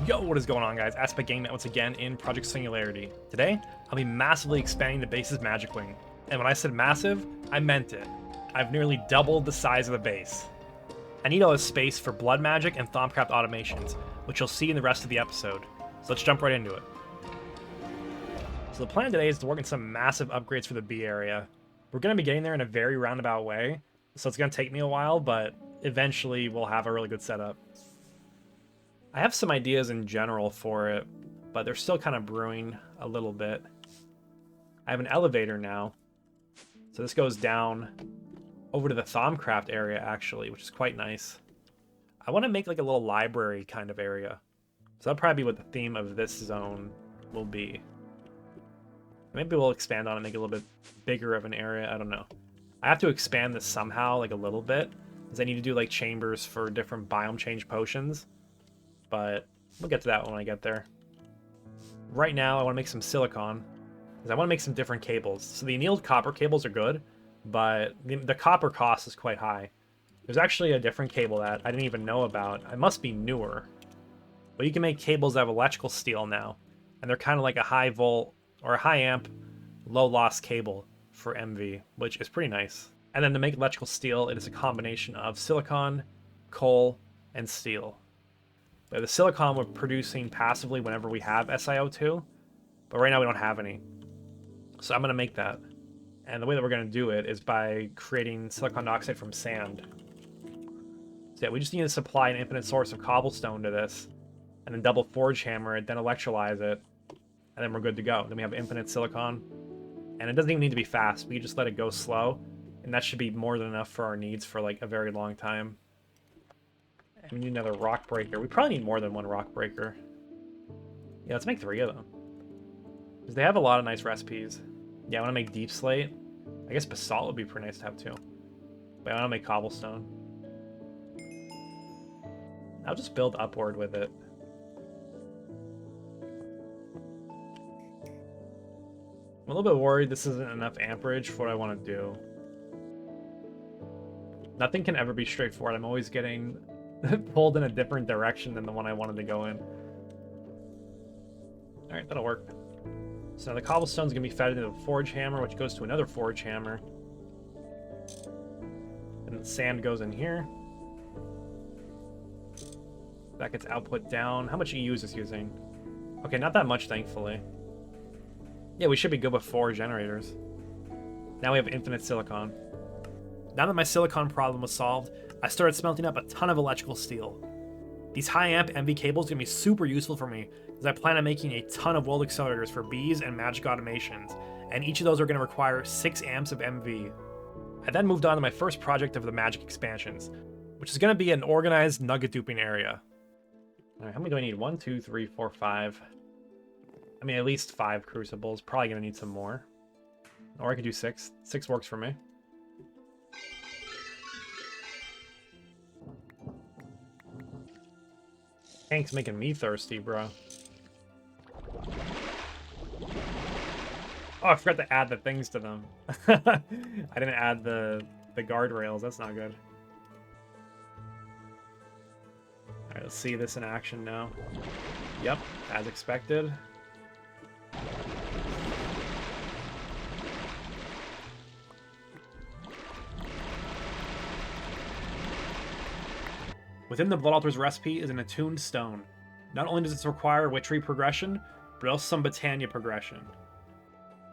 Yo, what is going on, guys? Aspect Game once again in Project Singularity. Today, I'll be massively expanding the base's magic wing. And when I said massive, I meant it. I've nearly doubled the size of the base. I need all this space for blood magic and Thaumcraft automations, which you'll see in the rest of the episode. So let's jump right into it. So the plan today is to work on some massive upgrades for the B area. We're going to be getting there in a very roundabout way, so it's going to take me a while, but eventually we'll have a really good setup. I have some ideas in general for it, but they're still kind of brewing a little bit. I have an elevator now, so this goes down over to the Thaumcraft area, actually, which is quite nice. I want to make like a little library kind of area, so that'll probably be what the theme of this zone will be. Maybe we'll expand on it, make it a little bit bigger of an area, I don't know. I have to expand this somehow, like a little bit, because I need to do like chambers for different biome change potions. But we'll get to that when I get there. Right now, I want to make some silicon, because I want to make some different cables. So the annealed copper cables are good, but the copper cost is quite high. There's actually a different cable that I didn't even know about. It must be newer. But you can make cables that have electrical steel now, and they're kind of like a high volt or a high amp, low loss cable for MV, which is pretty nice. And then to make electrical steel, it is a combination of silicon, coal, and steel. But the silicon we're producing passively whenever we have SiO2, but right now we don't have any. So I'm going to make that. And the way that we're going to do it is by creating silicon dioxide from sand. So yeah, we just need to supply an infinite source of cobblestone to this, and then double forge hammer it, then electrolyze it, and then we're good to go. Then we have infinite silicon, and it doesn't even need to be fast. We can just let it go slow, and that should be more than enough for our needs for like a very long time. And we need another rock breaker. We probably need more than one rock breaker. Yeah, let's make 3 of them, because they have a lot of nice recipes. Yeah, I want to make deep slate. I guess basalt would be pretty nice to have too. But I want to make cobblestone. I'll just build upward with it. I'm a little bit worried this isn't enough amperage for what I want to do. Nothing can ever be straightforward. I'm always getting pulled in a different direction than the one I wanted to go in. Alright, that'll work. So now the cobblestone's going to be fed into the forge hammer, which goes to another forge hammer. And the sand goes in here. That gets output down. How much EU is this using? Okay, not that much, thankfully. Yeah, we should be good with 4 generators. Now we have infinite silicon. Now that my silicon problem was solved, I started smelting up a ton of electrical steel. These high amp MV cables are going to be super useful for me, as I plan on making a ton of world accelerators for bees and magic automations, and each of those are going to require 6 amps of MV. I then moved on to my first project of the magic expansions, which is going to be an organized nugget duping area. Alright, how many do I need? 1, 2, 3, 4, 5. I mean, at least 5 crucibles. Probably going to need some more. Or I could do 6. 6 works for me. Tank's making me thirsty, bro. Oh, I forgot to add the things to them. I didn't add the guardrails. That's not good. Alright, let's see this in action now. Yep, as expected. Within the Blood Altar's recipe is an attuned stone. Not only does this require witchery progression, but also some Botania progression.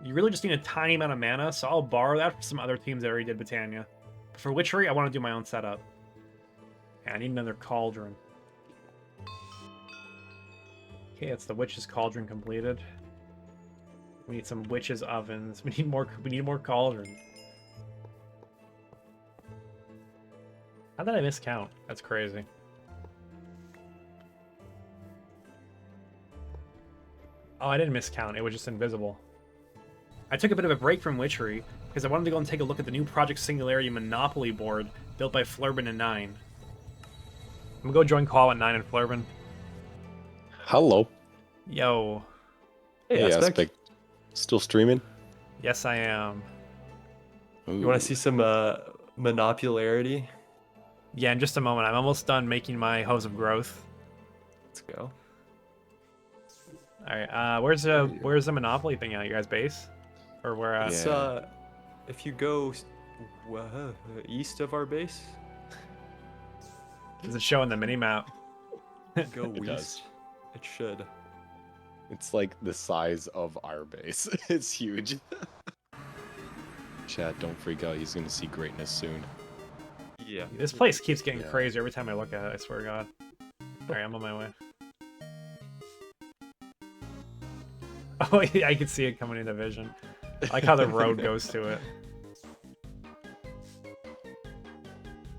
You really just need a tiny amount of mana, so I'll borrow that from some other teams that already did Botania. But for witchery, I want to do my own setup. Yeah, I need another cauldron. Okay, that's the witch's cauldron completed. We need some witch's ovens. We need more cauldrons. How did I miscount? That's crazy. Oh, I didn't miscount. It was just invisible. I took a bit of a break from witchery because I wanted to go and take a look at the new Project Singularity Monopoly board built by Flurben and 9. I'm gonna go join call at 9 and Flurben. Hello. Yo. Hey, Aspect. Still streaming? Yes, I am. Ooh. You want to see some Monopularity? Yeah, in just a moment. I'm almost done making my Hose of Growth. Let's go. All right. Where's the Monopoly thing at? You guys' base, or where? It's if you go east of our base, Does it show in the mini map? go It west. does. It should. It's like the size of our base. It's huge. Chat, don't freak out. He's gonna see greatness soon. Yeah. This place keeps getting Yeah. crazy every time I look at it. I swear to God. All right, I'm on my way. Oh, yeah, I can see it coming into vision. I like how the road goes to it.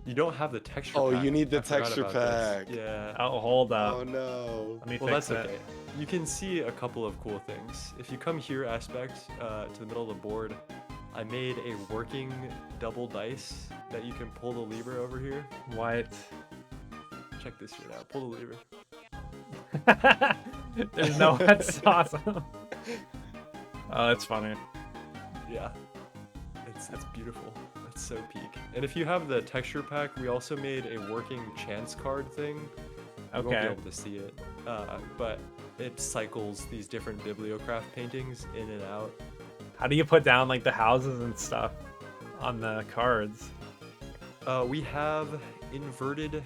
You don't have the texture Oh, pack. you need the I forgot texture about this. pack. Yeah. Oh, hold up. Oh no. Let me Well, fix that's it. okay. You can see a couple of cool things. If you come here aspect to the middle of the board, I made a working double dice that you can pull the lever over here. What? Check this shit out. Pull the lever. There's no. That's awesome. Oh, that's funny. Yeah. It's beautiful. That's so peak. And if you have the texture pack, we also made a working chance card thing. You won't be Okay. able to see it, but it cycles these different bibliocraft paintings in and out. How do you put down like the houses and stuff on the cards? We have inverted.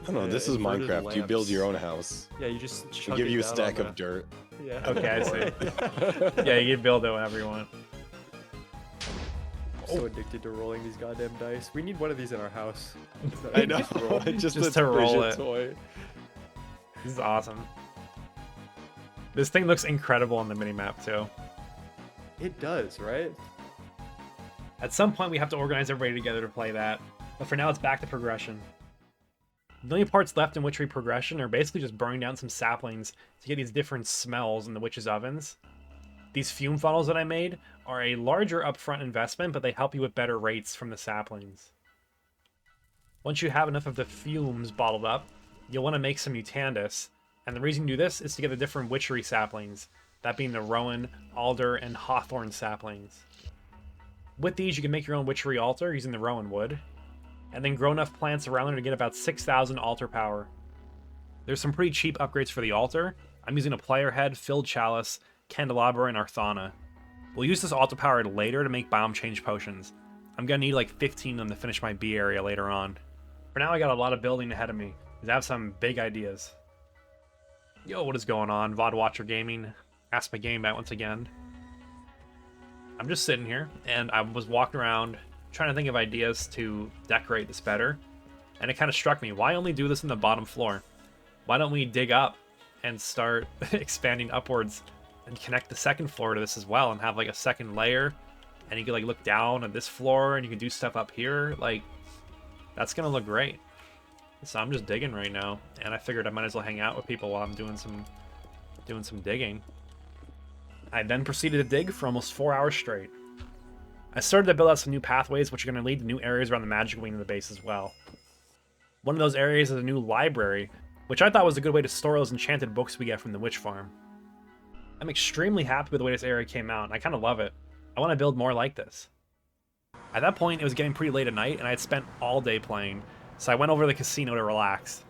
I don't know. This is inverted Minecraft. You build your lamps. own house. Yeah, you just We chug give it you a down stack on of dirt. Yeah. Okay, I see. Yeah, you can build it whenever you want. I'm so addicted to rolling these goddamn dice. We need one of these in our house. I know. Just roll. Just Just a to roll fidget it. toy. This is awesome. This thing looks incredible on the minimap too. It does, right? At some point, we have to organize everybody together to play that. But for now, it's back to progression. The only parts left in witchery progression are basically just burning down some saplings to get these different smells in the witches' ovens. These fume funnels that I made are a larger upfront investment, but they help you with better rates from the saplings. Once you have enough of the fumes bottled up, you'll want to make some mutandis, and the reason you do this is to get the different witchery saplings, that being the rowan, alder, and hawthorn saplings. With these, you can make your own witchery altar using the rowan wood, and then grow enough plants around there to get about 6,000 altar power. There's some pretty cheap upgrades for the altar. I'm using a player head, filled chalice, candelabra, and arthana. We'll use this altar power later to make biome change potions. I'm gonna need like 15 of them to finish my B area later on. For now, I got a lot of building ahead of me, because I have some big ideas. Yo, what is going on? VOD Watcher Gaming. Ask my game back once again. I'm just sitting here, and I was walking around trying to think of ideas to decorate this better, and it kind of struck me, why only do this in the bottom floor? Why don't we dig up and start expanding upwards and connect the second floor to this as well and have like a second layer, and you can like look down at this floor and you can do stuff up here? Like, that's gonna look great. So I'm just digging right now, and I figured I might as well hang out with people while I'm doing some digging. I then proceeded to dig for almost 4 hours straight. I started to build out some new pathways, which are going to lead to new areas around the magic wing of the base as well. One of those areas is a new library, which I thought was a good way to store those enchanted books we get from the witch farm. I'm extremely happy with the way this area came out, and I kind of love it. I want to build more like this. At that point, it was getting pretty late at night, and I had spent all day playing, so I went over to the casino to relax.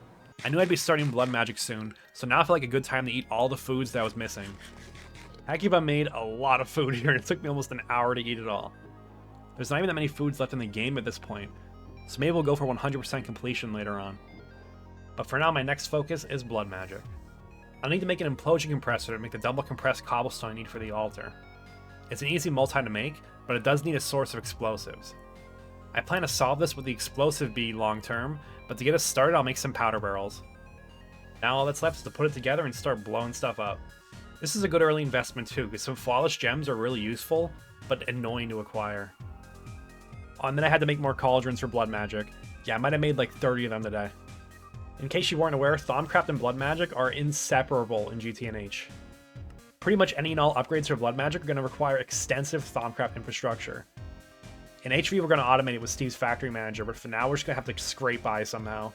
I knew I'd be starting blood magic soon, so now I feel like a good time to eat all the foods that I was missing. Hakiba made a lot of food here, and it took me almost an hour to eat it all. There's not even that many foods left in the game at this point, so maybe we'll go for 100% completion later on. But for now, my next focus is blood magic. I'll need to make an implosion compressor to make the double compressed cobblestone I need for the altar. It's an easy multi to make, but it does need a source of explosives. I plan to solve this with the explosive bead long term, but to get us started, I'll make some powder barrels. Now all that's left is to put it together and start blowing stuff up. This is a good early investment too, because some flawless gems are really useful, but annoying to acquire. And then I had to make more cauldrons for blood magic. Yeah, I might have made like 30 of them today. In case you weren't aware, Thaumcraft and blood magic are inseparable in GTNH. Pretty much any and all upgrades for blood magic are going to require extensive Thaumcraft infrastructure. In HV, we're going to automate it with Steve's factory manager, but for now, we're just going to have to scrape by somehow.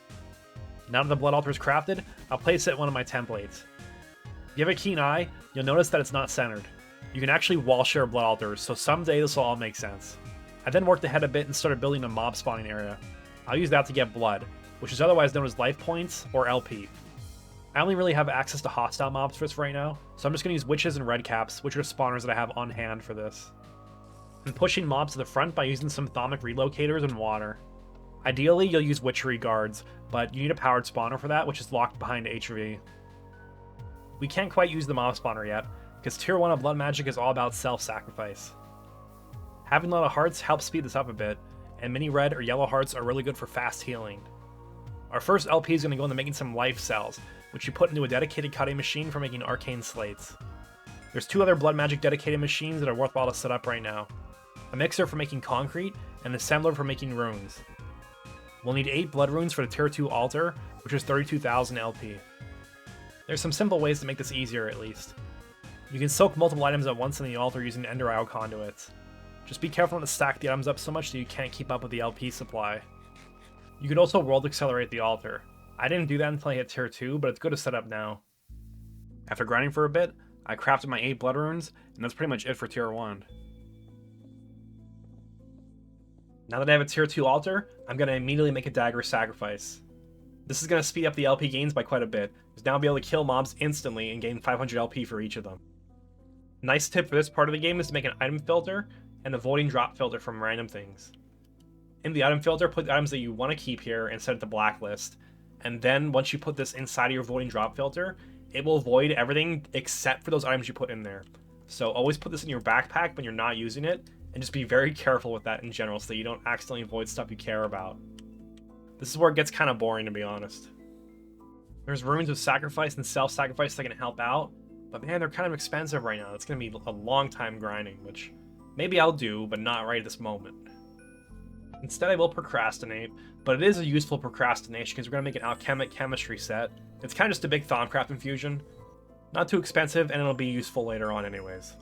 Now that the blood altar is crafted, I'll place it in one of my templates. If you have a keen eye, you'll notice that it's not centered. You can actually wall share blood altars, so someday this will all make sense. I then worked ahead a bit and started building a mob spawning area. I'll use that to get blood, which is otherwise known as life points or LP. I only really have access to hostile mobs for this right now, so I'm just going to use witches and redcaps, which are spawners that I have on hand for this. I'm pushing mobs to the front by using some thaumic relocators and water. Ideally, you'll use witchery guards, but you need a powered spawner for that, which is locked behind HV. We can't quite use the mob spawner yet, because tier 1 of blood magic is all about self-sacrifice. Having a lot of hearts helps speed this up a bit, and mini red or yellow hearts are really good for fast healing. Our first LP is going to go into making some life cells, which you put into a dedicated cutting machine for making arcane slates. There's 2 other blood magic dedicated machines that are worthwhile to set up right now. A mixer for making concrete, and an assembler for making runes. We'll need 8 blood runes for the tier 2 altar, which is 32,000 LP. There's some simple ways to make this easier at least. You can soak multiple items at once in the altar using Ender Isle conduits. Just be careful not to stack the items up so much that you can't keep up with the LP supply. You could also world accelerate the altar. I didn't do that until I hit tier 2, but it's good to set up now. After grinding for a bit, I crafted my 8 blood runes, and that's pretty much it for tier 1. Now that I have a tier 2 altar, I'm going to immediately make a dagger sacrifice. This is going to speed up the LP gains by quite a bit, because now I'll be able to kill mobs instantly and gain 500 LP for each of them. Nice tip for this part of the game is to make an item filter and a voiding drop filter from random things. In the item filter, put the items that you want to keep here and set it to blacklist. And then once you put this inside of your voiding drop filter, it will void everything except for those items you put in there. So always put this in your backpack when you're not using it, and just be very careful with that in general so that you don't accidentally void stuff you care about. This is where it gets kind of boring, to be honest. There's runes of sacrifice and self-sacrifice that can help out, but man, they're kind of expensive right now. It's going to be a long time grinding, which maybe I'll do, but not right at this moment. Instead, I will procrastinate, but it is a useful procrastination because we're going to make an alchemic chemistry set. It's kind of just a big Thaumcraft infusion. Not too expensive, and it'll be useful later on anyways.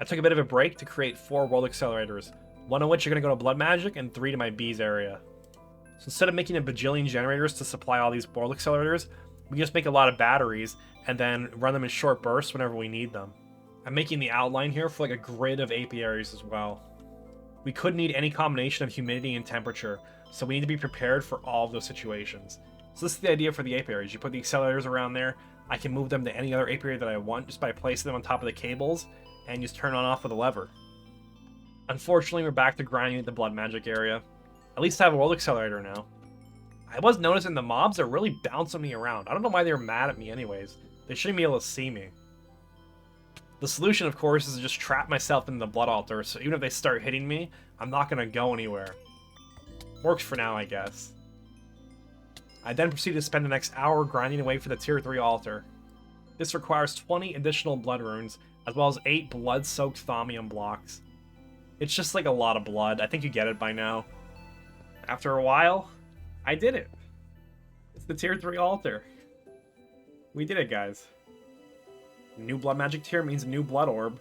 I took a bit of a break to create 4 world accelerators, one of which are going to go to blood magic and 3 to my bees area. So instead of making a bajillion generators to supply all these world accelerators, we just make a lot of batteries and then run them in short bursts whenever we need them. I'm making the outline here for like a grid of apiaries as well. We could need any combination of humidity and temperature, so we need to be prepared for all of those situations. So this is the idea for the apiaries. You put the accelerators around there, I can move them to any other apiary that I want just by placing them on top of the cables, and just turn on off with a lever. Unfortunately, we're back to grinding at the blood magic area. At least I have a world accelerator now. I was noticing the mobs are really bouncing me around. I don't know why they were mad at me anyways. They shouldn't be able to see me. The solution, of course, is to just trap myself in the blood altar, so even if they start hitting me, I'm not going to go anywhere. Works for now, I guess. I then proceed to spend the next hour grinding away for the tier 3 altar. This requires 20 additional blood runes, as well as 8 blood-soaked thaumium blocks. It's just like a lot of blood. I think you get it by now. After a while, I did it. It's the tier 3 altar. We did it, guys. New blood magic tier means a new blood orb.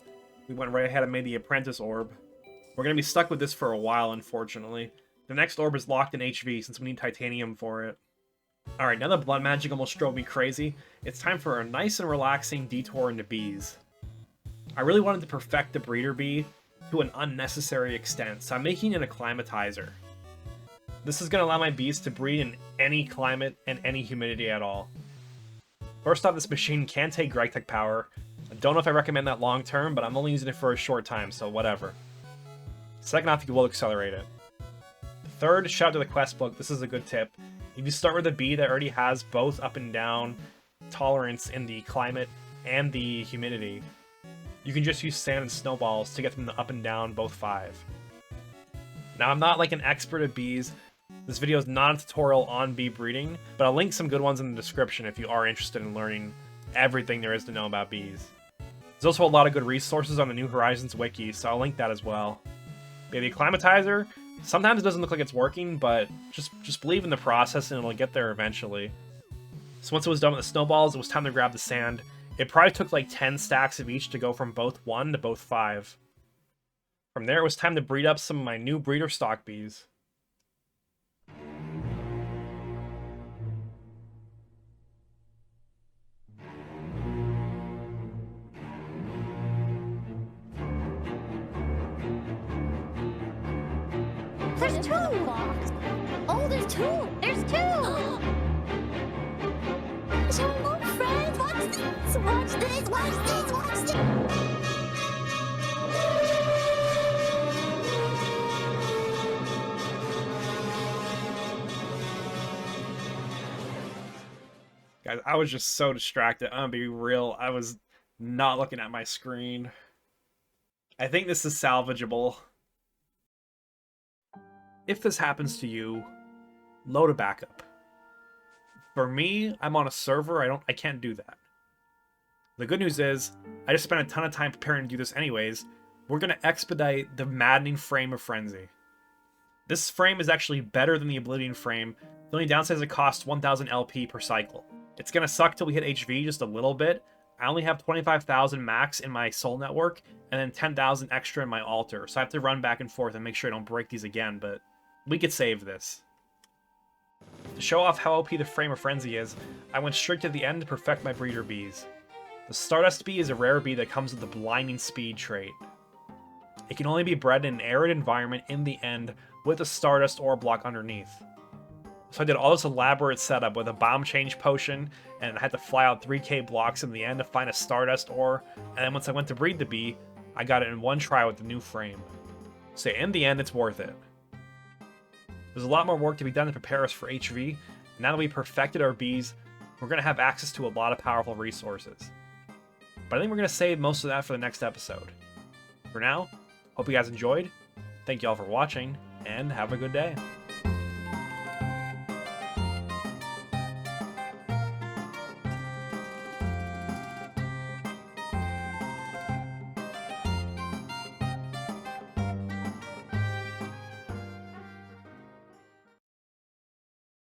We went right ahead and made the apprentice orb. We're going to be stuck with this for a while, unfortunately. The next orb is locked in HV since we need titanium for it. Alright, now that blood magic almost drove me crazy, it's time for a nice and relaxing detour into bees. I really wanted to perfect the breeder bee to an unnecessary extent, so I'm making an acclimatizer. This is going to allow my bees to breed in any climate and any humidity at all. First off, this machine can take GregTech power. I don't know if I recommend that long term, but I'm only using it for a short time, so whatever. Second off, you will accelerate it. Third, shout out to the quest book, this is a good tip. If you start with a bee that already has both up and down tolerance in the climate and the humidity, you can just use sand and snowballs to get them to up and down both 5. Now, I'm not like an expert at bees. This video is not a tutorial on bee breeding, but I'll link some good ones in the description if you are interested in learning everything there is to know about bees. There's also a lot of good resources on the New Horizons wiki, so I'll link that as well. But the acclimatizer, sometimes it doesn't look like it's working, but just believe in the process and it'll get there eventually. So once it was done with the snowballs, it was time to grab the sand. It probably took like 10 stacks of each to go from both 1 to both 5. From there, it was time to breed up some of my new breeder stock bees. There's 2! Oh, there's 2! There's 2! Hello, friends. Watch this. Watch this. Watch this. Watch this. Guys, I was just so distracted. I'm gonna be real. I was not looking at my screen. I think this is salvageable. If this happens to you, load a backup. For me, I'm on a server. I can't do that. The good news is, I just spent a ton of time preparing to do this anyways. We're gonna expedite the maddening frame of Frenzy. This frame is actually better than the Oblivion frame. The only downside is it costs 1000 LP per cycle. It's gonna suck till we hit HV just a little bit. I only have 25,000 max in my soul network, and then 10,000 extra in my altar, so I have to run back and forth and make sure I don't break these again, but we could save this. To show off how OP the frame of Frenzy is, I went straight to the end to perfect my breeder bees. The Stardust bee is a rare bee that comes with the blinding speed trait. It can only be bred in an arid environment in the end with a Stardust ore block underneath. So I did all this elaborate setup with a bomb change potion, and I had to fly out 3k blocks in the end to find a Stardust ore, and then once I went to breed the bee, I got it in one try with the new frame. So in the end, it's worth it. There's a lot more work to be done to prepare us for HV, and now that we perfected our bees, we're going to have access to a lot of powerful resources. But I think we're going to save most of that for the next episode. For now, hope you guys enjoyed, thank you all for watching, and have a good day.